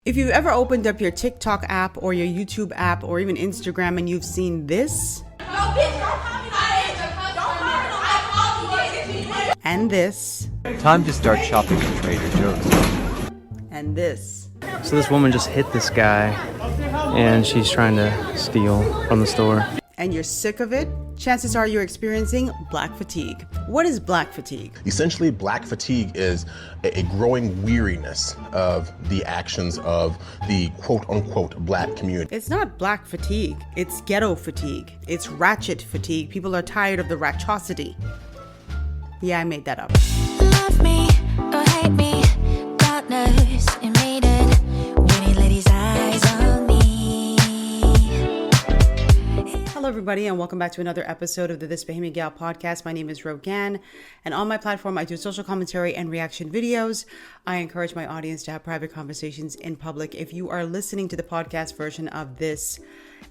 If you've ever opened up your TikTok app or your YouTube app or even Instagram and you've seen this, and this, time to start shopping at Trader Joe's. And this. So this woman just hit this guy and she's trying to steal from the store. And you're sick of it, chances are you're experiencing black fatigue. What is black fatigue? Essentially, black fatigue is a growing weariness of the actions of the quote-unquote black community. It's not black fatigue, it's ghetto fatigue. It's ratchet fatigue. People are tired of the ratchosity. Yeah, I made that up. Love me or hate me, God knows you made it. When he let his eyes on me. Hello everybody and welcome back to another episode of the This Bahamian Gyal podcast. My name is Rogan and on my platform I do social commentary and reaction videos. I encourage my audience to have private conversations in public. If you are listening to the podcast version of this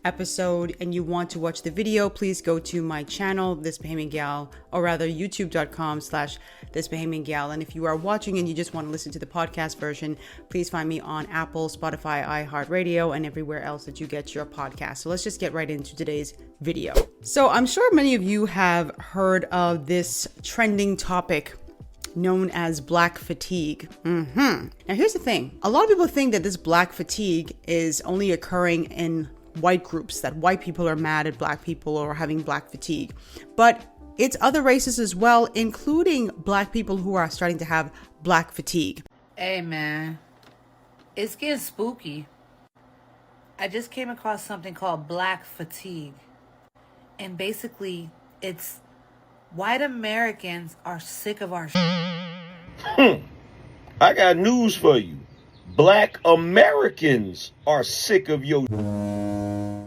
episode and you want to watch the video, please go to my channel, This Bahamian Gyal, or rather youtube.com/This Bahamian Gyal. And if you are watching and you just want to listen to the podcast version, please find me on Apple, Spotify, iHeartRadio, and everywhere else that you get your podcast. So let's just get right into today's video. So I'm sure many of you have heard of this trending topic known as black fatigue. Now here's the thing. A lot of people think that this black fatigue is only occurring in white groups, that white people are mad at black people or having black fatigue. But it's other races as well, including black people who are starting to have black fatigue. Hey man, it's getting spooky. I just came across something called black fatigue. And basically, it's white Americans are sick of our I got news for you. Black Americans are sick of your...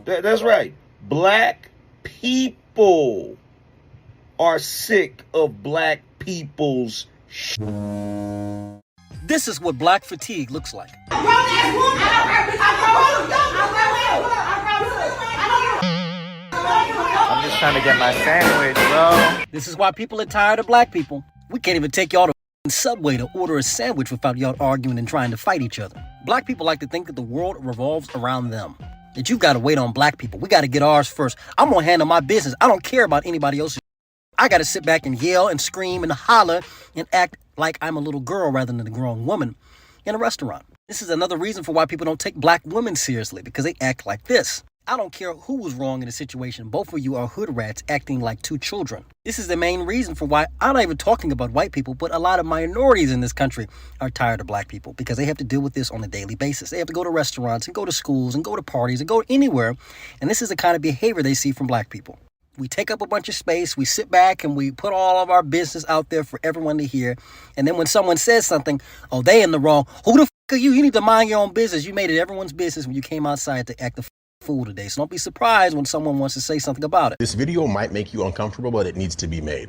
That's right. Black people are sick of black people's This is what black fatigue looks like. I'm just trying to get my sandwich, bro. This is why people are tired of black people. We can't even take y'all to Subway to order a sandwich without y'all arguing and trying to fight each other. Black people like to think that the world revolves around them. That you've got to wait on black people. We got to get ours first. I'm going to handle my business. I don't care about anybody else's. I got to sit back and yell and scream and holler and act like I'm a little girl rather than a grown woman in a restaurant. This is another reason for why people don't take black women seriously, because they act like this. I don't care who was wrong in the situation. Both of you are hood rats acting like two children. This is the main reason for why I'm not even talking about white people, but a lot of minorities in this country are tired of black people because they have to deal with this on a daily basis. They have to go to restaurants and go to schools and go to parties and go anywhere. And this is the kind of behavior they see from black people. We take up a bunch of space, we sit back and we put all of our business out there for everyone to hear. And then when someone says something, oh, they in the wrong. Who the f*** are you? You need to mind your own business. You made it everyone's business when you came outside to act the fool today. So don't be surprised when someone wants to say something about it. This video might make you uncomfortable, but it needs to be made.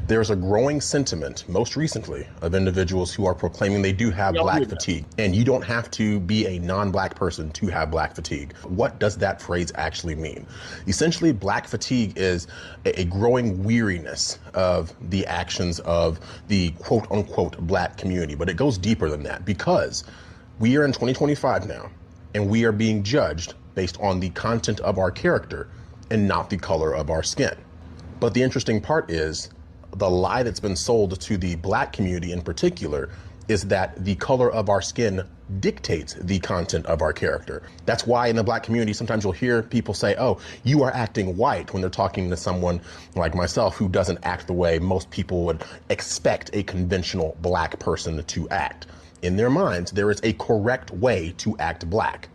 There's a growing sentiment, most recently, of individuals who are proclaiming they do have black fatigue. And you don't have to be a non-black person to have black fatigue. What does that phrase actually mean? Essentially, black fatigue is a growing weariness of the actions of the quote-unquote black community. But it goes deeper than that, because we are in 2025 now, and we are being judged based on the content of our character and not the color of our skin. But the interesting part is the lie that's been sold to the black community in particular is that the color of our skin dictates the content of our character. That's why in the black community, sometimes you'll hear people say, oh, you are acting white, when they're talking to someone like myself who doesn't act the way most people would expect a conventional black person to act. In their minds, there is a correct way to act black.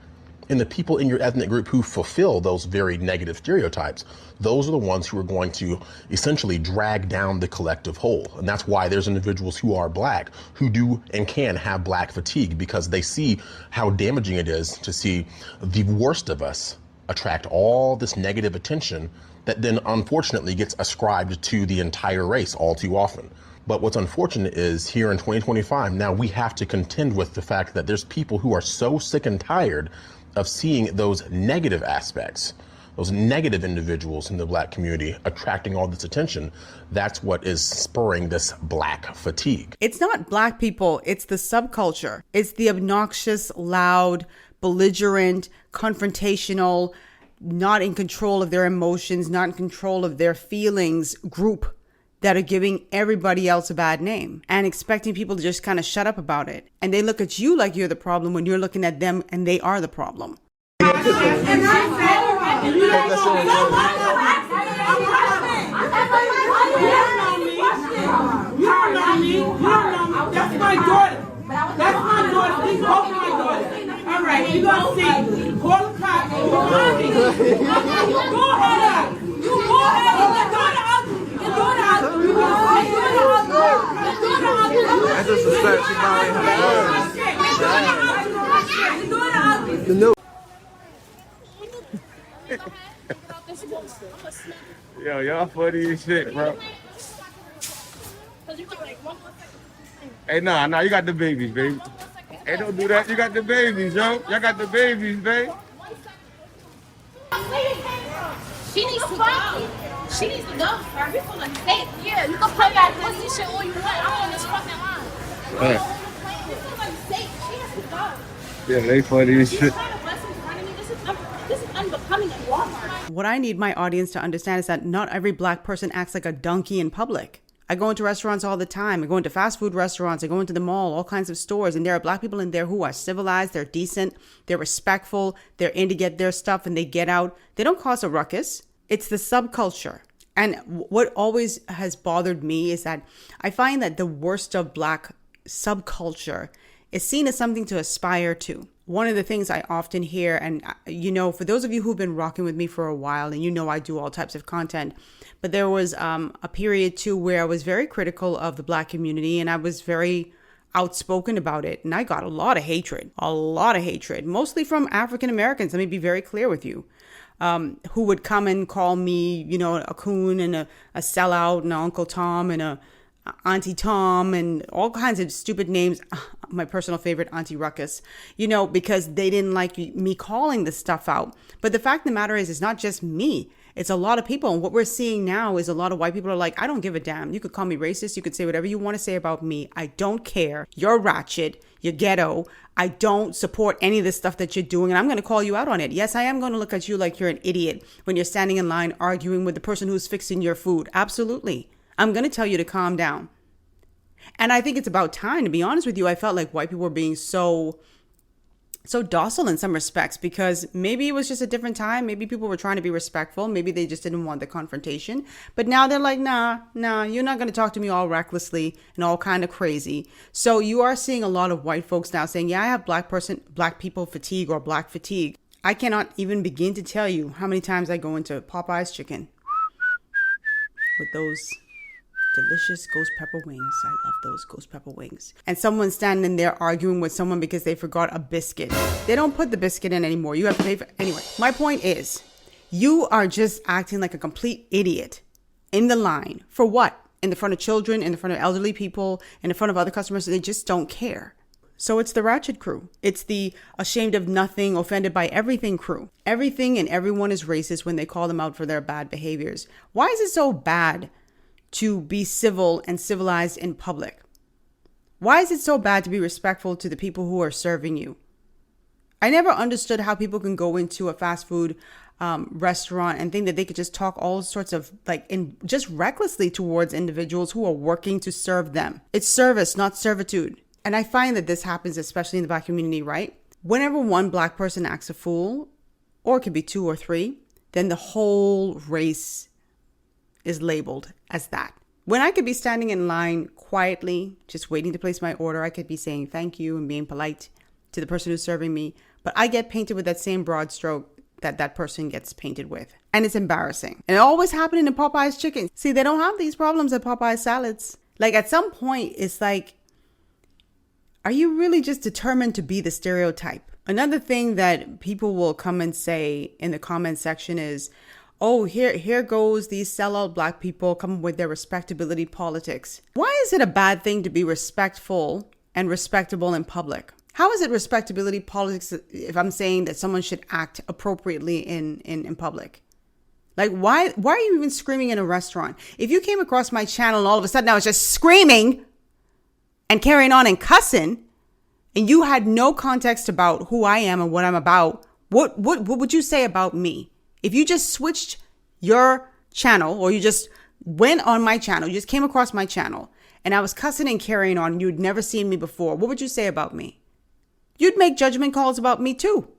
And the people in your ethnic group who fulfill those very negative stereotypes, those are the ones who are going to essentially drag down the collective whole. And that's why there's individuals who are black who do and can have black fatigue, because they see how damaging it is to see the worst of us attract all this negative attention that then unfortunately gets ascribed to the entire race all too often. But what's unfortunate is here in 2025, now we have to contend with the fact that there's people who are so sick and tired of seeing those negative aspects those negative individuals in the black community attracting all this attention, that's what is spurring this black fatigue. It's not black people, it's the subculture. It's the obnoxious, loud, belligerent, confrontational, not in control of their emotions, not in control of their feelings group that are giving everybody else a bad name and expecting people to just kind of shut up about it. And they look at you like you're the problem when you're looking at them and they are the problem. That's my daughter. That's my daughter. These both my daughters. All right, you gonna see. Call the cops. Go ahead. You go ahead. Your daughter out. Your daughter out. Your daughter out. I just suspect she probably The new. Yo, y'all funny as shit, bro. Hey, nah, you got the babies, baby. Hey, don't do that. You got the babies, yo. Y'all got the babies, babe. She needs to go. She needs to go. We feel like safe. Yeah, you can play that pussy shit all you want. I'm on this fucking line. Hey. We feel like safe. She has to go. Yeah, they funny as shit. This is unbecoming at Walmart. What I need my audience to understand is that not every black person acts like a donkey in public. I go into restaurants all the time. I go into fast food restaurants. I go into the mall, all kinds of stores. And there are black people in there who are civilized. They're decent. They're respectful. They're in to get their stuff and they get out. They don't cause a ruckus. It's the subculture. And what always has bothered me is that I find that the worst of black subculture is seen as something to aspire to. One of the things I often hear, and you know, for those of you who've been rocking with me for a while, and you know I do all types of content, but there was a period too where I was very critical of the black community and I was very outspoken about it. And I got a lot of hatred, mostly from African Americans. Let me be very clear with you, who would come and call me, you know, a coon and a sellout and an Uncle Tom and a Auntie Tom and all kinds of stupid names. My personal favorite, Auntie Ruckus, you know, because they didn't like me calling this stuff out. But the fact of the matter is, it's not just me. It's a lot of people. And what we're seeing now is a lot of white people are like, I don't give a damn. You could call me racist. You could say whatever you want to say about me. I don't care. You're ratchet. You're ghetto. I don't support any of this stuff that you're doing. And I'm going to call you out on it. Yes, I am going to look at you like you're an idiot when you're standing in line arguing with the person who's fixing your food. Absolutely. I'm going to tell you to calm down. And I think it's about time, to be honest with you. I felt like white people were being so docile in some respects because maybe it was just a different time. Maybe people were trying to be respectful. Maybe they just didn't want the confrontation. But now they're like, nah, you're not going to talk to me all recklessly and all kind of crazy. So you are seeing a lot of white folks now saying, yeah, I have black people fatigue or black fatigue. I cannot even begin to tell you how many times I go into Popeye's chicken with those delicious ghost pepper wings. I love those ghost pepper wings. And someone's standing there arguing with someone because they forgot a biscuit. They don't put the biscuit in anymore. You have to pay for anyway. My point is, you are just acting like a complete idiot in the line. For what? In the front of children, in the front of elderly people, in the front of other customers. They just don't care. So it's the ratchet crew. It's the ashamed of nothing, offended by everything crew. Everything and everyone is racist when they call them out for their bad behaviors. Why is it so bad to be civil and civilized in public? Why is it so bad to be respectful to the people who are serving you? I never understood how people can go into a fast food restaurant and think that they could just talk all sorts of just recklessly towards individuals who are working to serve them. It's service, not servitude. And I find that this happens especially in the black community, right? Whenever one black person acts a fool, or it could be two or three, then the whole race is labeled as that. When I could be standing in line quietly, just waiting to place my order, I could be saying thank you and being polite to the person who's serving me. But I get painted with that same broad stroke that person gets painted with. And it's embarrassing. And it always happening in Popeye's chicken. See, they don't have these problems at Popeye's salads. Like at some point, it's like, are you really just determined to be the stereotype? Another thing that people will come and say in the comment section is, oh, here goes these sellout black people coming with their respectability politics. Why is it a bad thing to be respectful and respectable in public? How is it respectability politics if I'm saying that someone should act appropriately in public? Like, why are you even screaming in a restaurant? If you came across my channel and all of a sudden I was just screaming and carrying on and cussing, and you had no context about who I am and what I'm about, what would you say about me? If you just switched your channel, or you just went on my channel, you just came across my channel, and I was cussing and carrying on, you'd never seen me before, what would you say about me? You'd make judgment calls about me too.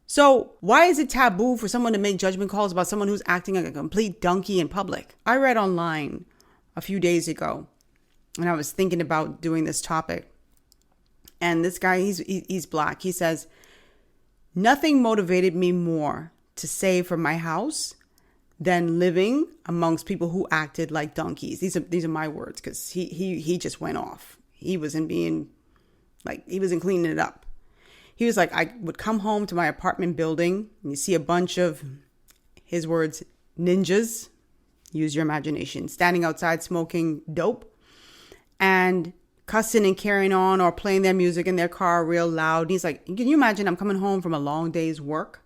So why is it taboo for someone to make judgment calls about someone who's acting like a complete donkey in public? I read online a few days ago, and I was thinking about doing this topic. And this guy, he's black. He says, nothing motivated me more to save for my house than living amongst people who acted like donkeys. These are my words, because he just went off. He wasn't cleaning it up. He was like, I would come home to my apartment building and you see a bunch of, his words, ninjas, use your imagination, standing outside smoking dope and cussing and carrying on, or playing their music in their car real loud. And he's like, can you imagine I'm coming home from a long day's work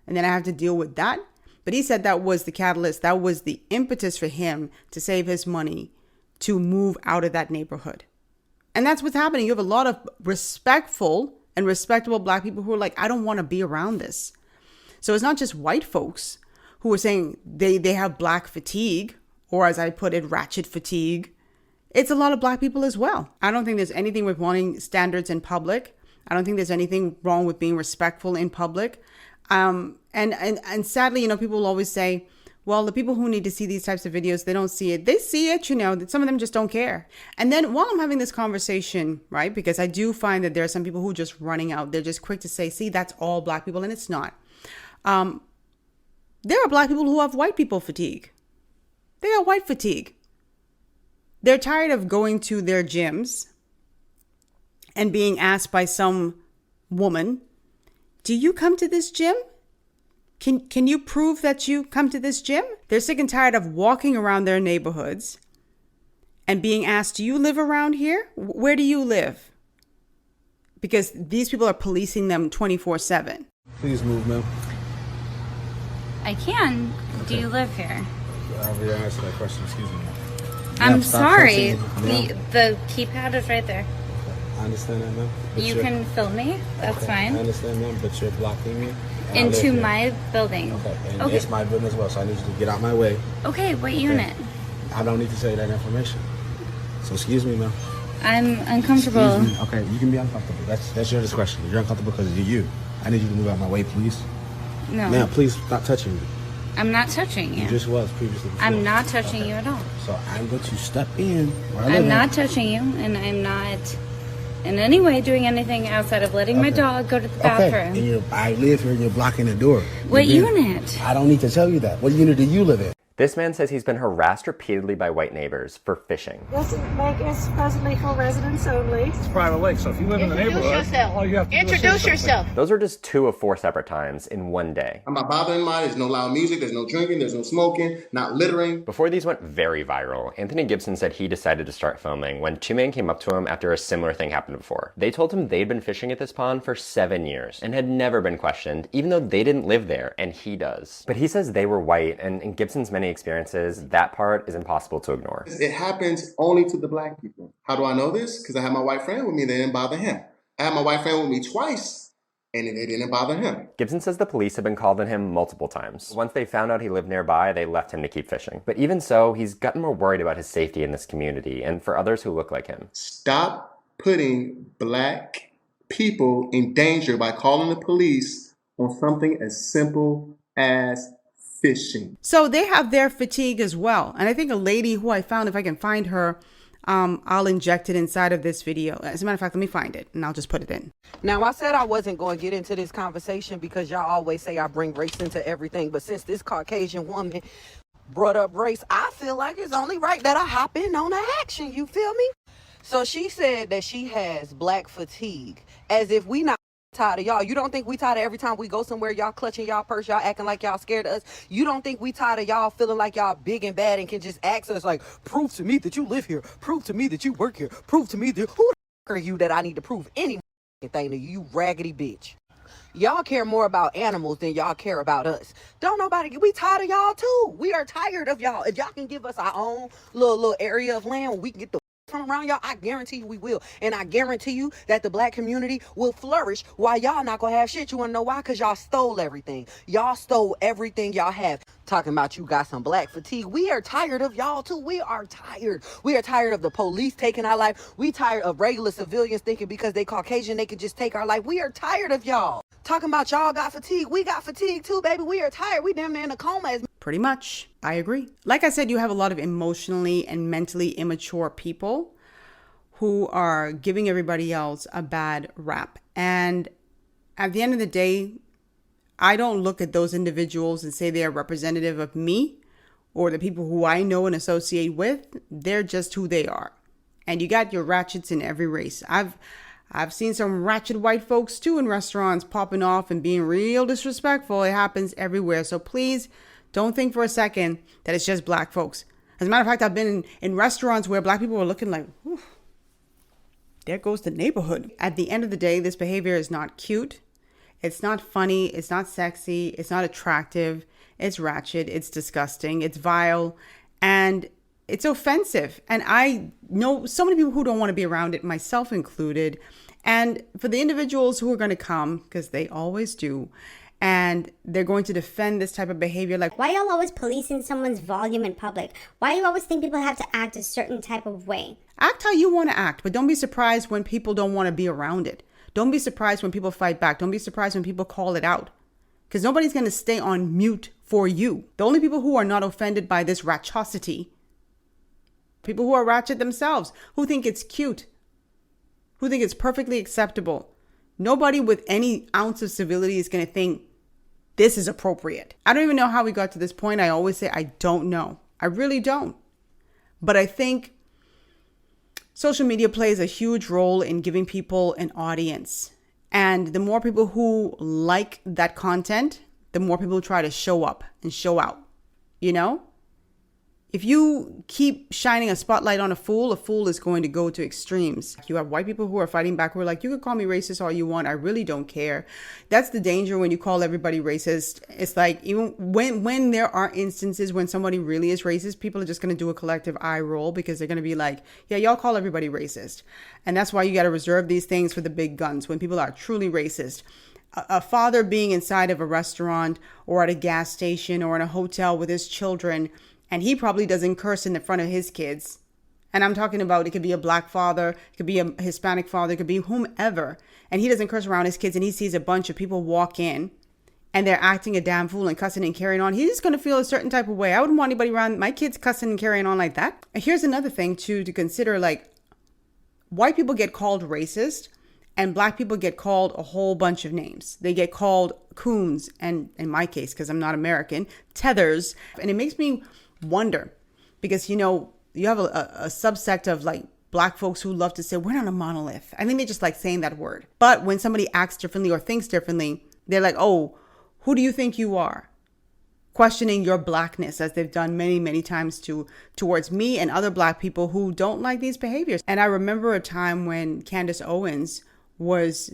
and then I have to deal with that? But he said that was the catalyst. That was the impetus for him to save his money to move out of that neighborhood. And that's what's happening. You have a lot of respectful and respectable black people who are like, I don't want to be around this. So it's not just white folks who are saying they have black fatigue, or as I put it, ratchet fatigue. It's a lot of black people as well. I don't think there's anything with wanting standards in public. I don't think there's anything wrong with being respectful in public. And sadly, you know, people will always say, well, the people who need to see these types of videos, they don't see it. They see it, you know, that some of them just don't care. And then while I'm having this conversation, right, because I do find that there are some people who are just running out. They're just quick to say, see, that's all black people. And it's not. There are black people who have white people fatigue. They have white fatigue. They're tired of going to their gyms and being asked by some woman, do you come to this gym? Can you prove that you come to this gym? They're sick and tired of walking around their neighborhoods and being asked, do you live around here? Where do you live? Because these people are policing them 24/7. Please move, ma'am. I can. Okay. Do you live here? I already answered that question. Excuse me. I'm sorry. The keypad is right there. I understand that, ma'am. You can film me. That's fine. I understand, ma'am, but you're blocking me. Into my building. Okay, and it's my building as well, so I need you to get out my way. Okay, what unit? I don't need to say that information. So excuse me, ma'am. I'm uncomfortable. Okay, you can be uncomfortable. That's your discretion. You're uncomfortable because you're you. I need you to move out my way, please. No. Ma'am, please stop touching me. I'm not touching you. You just was previously before. I'm not touching you at all. So I'm going to step in. I'm not touching you, and I'm not in any way doing anything outside of letting my dog go to the bathroom. Okay, and I live here and you're blocking the door. What unit? I don't need to tell you that. What unit do you live in? This man says he's been harassed repeatedly by white neighbors for fishing. This lake is supposedly for residents only. It's a private lake, so if you live in the neighborhood, all you have to Introduce yourself. Those are just 2 of 4 separate times in one day. I'm not bothering anybody. There's no loud music. There's no drinking. There's no smoking. Not littering. Before these went very viral, Anthony Gibson said he decided to start filming when 2 men came up to him after a similar thing happened before. They told him they'd been fishing at this pond for 7 years and had never been questioned, even though they didn't live there, and he does. But he says they were white, and in Gibson's many experiences, that part is impossible to ignore. It happens only to the black people. How do I know this? Because I had my white friend with me. They didn't bother him. I had my white friend with me twice, and they didn't bother him. Gibson says the police have been called on him multiple times. Once they found out he lived nearby, they left him to keep fishing. But even so, he's gotten more worried about his safety in this community and for others who look like him. Stop putting black people in danger by calling the police on something as simple as fishing. So they have their fatigue as well. And I think a lady who I found, if I can find her, I'll inject it inside of this video. As a matter of fact, let me find it and I'll just put it in. Now, I said I wasn't going to get into this conversation because y'all always say I bring race into everything. But since this Caucasian woman brought up race, I feel like it's only right that I hop in on the action. You feel me? So she said that she has black fatigue, as if we not tired of y'all. You don't think we tired of every time we go somewhere, y'all clutching y'all purse, y'all acting like y'all scared of us? You don't think we tired of y'all feeling like y'all big and bad and can just ask us like, prove to me that you live here, prove to me that you work here, prove to me that who the f are you that I need to prove any thing to you, you raggedy bitch? Y'all care more about animals than y'all care about us. Don't nobody, we tired of y'all too. We are tired of y'all. If y'all can give us our own little area of land where we can get the from around y'all, I guarantee you we will. And I guarantee you that the black community will flourish while y'all not gonna have shit. You wanna know why? Because y'all stole everything. Y'all stole everything y'all have. Talking about you got some black fatigue. We are tired of y'all too. We are tired. We are tired of the police taking our life. We tired of regular civilians thinking because they Caucasian they could just take our life. We are tired of y'all. Talking about y'all got fatigue. We got fatigue too, baby. We are tired. We damn near in a coma. Pretty much. I agree. Like I said, you have a lot of emotionally and mentally immature people who are giving everybody else a bad rap. And at the end of the day, I don't look at those individuals and say they are representative of me or the people who I know and associate with. They're just who they are. And you got your ratchets in every race. I've seen some ratchet white folks too in restaurants popping off and being real disrespectful. It happens everywhere. So please don't think for a second that it's just black folks. As a matter of fact, I've been in restaurants where black people were looking like, whew, there goes the neighborhood. At the end of the day, this behavior is not cute. It's not funny. It's not sexy. It's not attractive. It's ratchet. It's disgusting. It's vile. And it's offensive. And I know so many people who don't want to be around it, myself included. And for the individuals who are going to come, because they always do, and they're going to defend this type of behavior. Like, why y'all always policing someone's volume in public? Why do you always think people have to act a certain type of way? Act how you want to act, but don't be surprised when people don't want to be around it. Don't be surprised when people fight back. Don't be surprised when people call it out. Because nobody's going to stay on mute for you. The only people who are not offended by this ratchosity, people who are ratchet themselves, who think it's cute, who think it's perfectly acceptable. Nobody with any ounce of civility is going to think this is appropriate. I don't even know how we got to this point. I always say I don't know. I really don't. But I think social media plays a huge role in giving people an audience. And the more people who like that content, the more people try to show up and show out, you know? If you keep shining a spotlight on a fool is going to go to extremes. You have white people who are fighting back who are like, you can call me racist all you want. I really don't care. That's the danger when you call everybody racist. It's like, even when there are instances when somebody really is racist, people are just going to do a collective eye roll because they're going to be like, yeah, y'all call everybody racist. And that's why you got to reserve these things for the big guns when people are truly racist. A father being inside of a restaurant or at a gas station or in a hotel with his children, and he probably doesn't curse in the front of his kids. And I'm talking about, it could be a black father, it could be a Hispanic father, it could be whomever. And he doesn't curse around his kids, and he sees a bunch of people walk in and they're acting a damn fool and cussing and carrying on. He's going to feel a certain type of way. I wouldn't want anybody around my kids cussing and carrying on like that. And here's another thing too to consider, like, white people get called racist and black people get called a whole bunch of names. They get called coons, and in my case, because I'm not American, tethers. And it makes me wonder, because, you know, you have a subsect of like black folks who love to say we're not a monolith. I think they just like saying that word. But when somebody acts differently or thinks differently, they're like, oh, who do you think you are? Questioning your blackness, as they've done many, many times towards me and other black people who don't like these behaviors. And I remember a time when Candace Owens was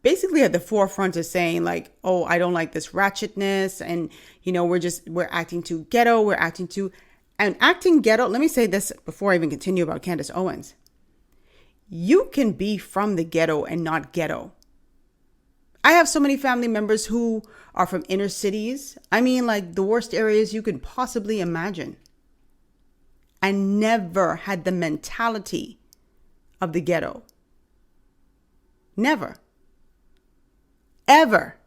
basically at the forefront of saying like, oh, I don't like this ratchetness. And, you know, we're acting too ghetto. And acting ghetto. Let me say this before I even continue about Candace Owens. You can be from the ghetto and not ghetto. I have so many family members who are from inner cities. I mean, like the worst areas you could possibly imagine. And never had the mentality of the ghetto. Never. Ever.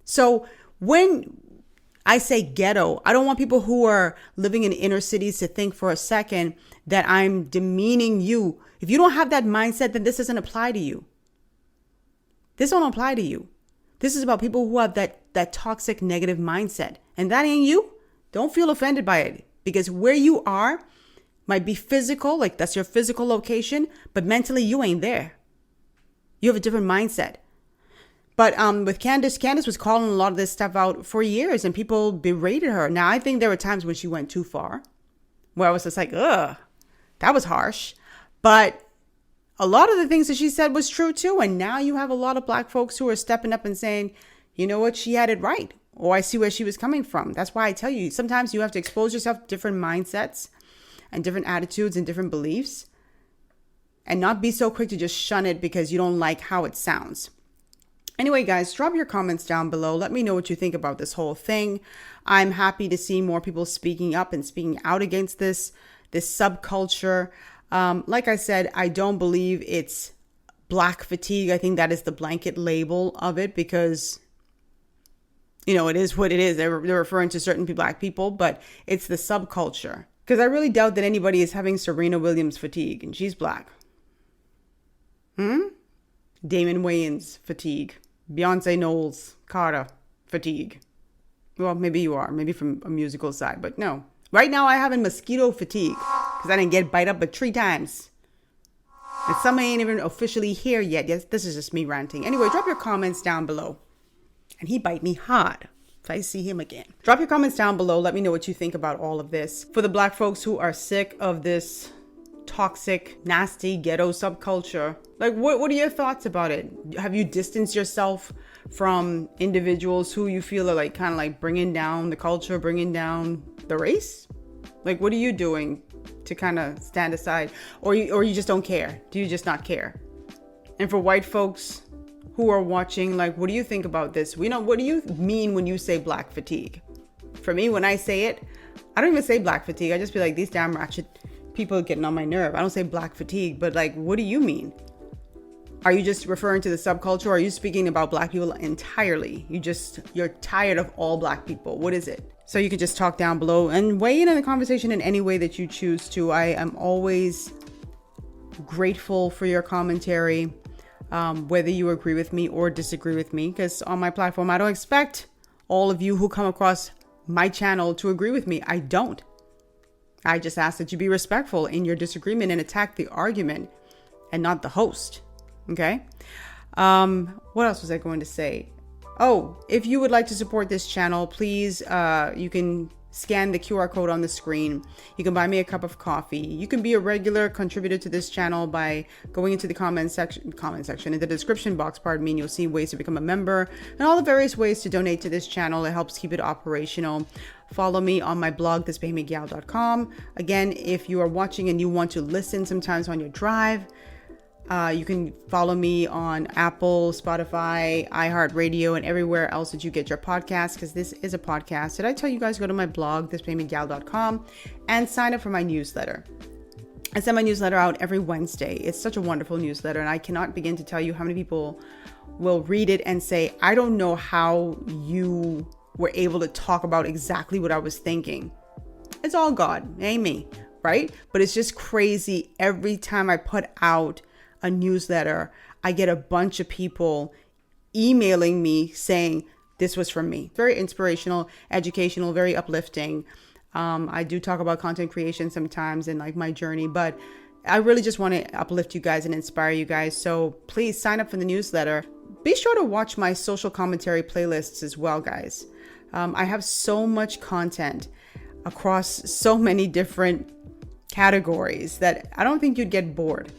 So when I say ghetto, I don't want people who are living in inner cities to think for a second that I'm demeaning you. If you don't have that mindset, then this doesn't apply to you. This don't apply to you. This is about people who have that toxic negative mindset. And that ain't you. Don't feel offended by it. Because where you are might be physical, like that's your physical location, but mentally you ain't there. You have a different mindset. But with Candace was calling a lot of this stuff out for years, and people berated her. Now, I think there were times when she went too far, where I was just like, ugh, that was harsh. But a lot of the things that she said was true too. And now you have a lot of black folks who are stepping up and saying, you know what, she had it right. Or I see where she was coming from. That's why I tell you, sometimes you have to expose yourself to different mindsets and different attitudes and different beliefs, and not be so quick to just shun it because you don't like how it sounds. Anyway, guys, drop your comments down below. Let me know what you think about this whole thing. I'm happy to see more people speaking up and speaking out against this subculture. Like I said, I don't believe it's black fatigue. I think that is the blanket label of it because, you know, it is what it is. They're referring to certain black people, but it's the subculture. Because I really doubt that anybody is having Serena Williams fatigue, and she's black. Damon Wayans fatigue. Beyonce Knowles Carter fatigue. Well, maybe you are. Maybe from a musical side, but no. Right now, I having mosquito fatigue because I didn't get bite up but 3 times. And some ain't even officially here yet. Yes, this is just me ranting. Anyway, drop your comments down below. And he bite me hard if I see him again. Drop your comments down below. Let me know what you think about all of this. For the black folks who are sick of this toxic, nasty, ghetto subculture, like what are your thoughts about it? Have you distanced yourself from individuals who you feel are like kind of like bringing down the culture, bringing down the race? Like, what are you doing to kind of stand aside, or you just don't care? Do you just not care? And for white folks who are watching, like, what do you think about this? What do you mean when you say black fatigue? For me, when I say it, I don't even say black fatigue. I just be like, these damn ratchet people getting on my nerve. I don't say black fatigue, but like, what do you mean? Are you just referring to the subculture? Or are you speaking about black people entirely? You're tired of all black people. What is it? So you can just talk down below and weigh in on the conversation in any way that you choose to. I am always grateful for your commentary, whether you agree with me or disagree with me, because on my platform, I don't expect all of you who come across my channel to agree with me. I don't. I just ask that you be respectful in your disagreement and attack the argument and not the host. Okay. What else was I going to say? Oh, if you would like to support this channel, please, you can scan the QR code on the screen. You can buy me a cup of coffee. You can be a regular contributor to this channel by going into the comment section, in the description box, and you'll see ways to become a member and all the various ways to donate to this channel. It helps keep it operational. Follow me on my blog, thisbahamiangyal.com. Again, if you are watching and you want to listen sometimes on your drive, you can follow me on Apple, Spotify, iHeartRadio, and everywhere else that you get your podcasts, because this is a podcast. Did I tell you guys go to my blog, thisbahamiangyal.com, and sign up for my newsletter? I send my newsletter out every Wednesday. It's such a wonderful newsletter, and I cannot begin to tell you how many people will read it and say, I don't know how you were able to talk about exactly what I was thinking. It's all God, ain't me, right? But it's just crazy. Every time I put out a newsletter, I get a bunch of people emailing me saying this was from me. Very inspirational, educational, very uplifting. I do talk about content creation sometimes and like my journey, but I really just want to uplift you guys and inspire you guys. So please sign up for the newsletter. Be sure to watch my social commentary playlists as well, guys. I have so much content across so many different categories that I don't think you'd get bored.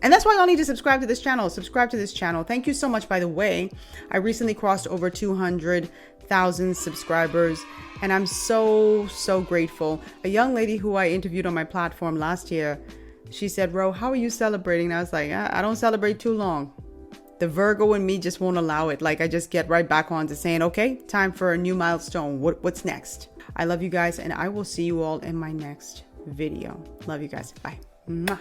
And that's why y'all need to subscribe to this channel. Subscribe to this channel. Thank you so much, by the way. I recently crossed over 200,000 subscribers, and I'm so, so grateful. A young lady who I interviewed on my platform last year, she said, Ro, how are you celebrating? And I was like, I don't celebrate too long. The Virgo in me just won't allow it. Like, I just get right back on to saying, okay, time for a new milestone. What's next? I love you guys, and I will see you all in my next video. Love you guys. Bye. Mwah.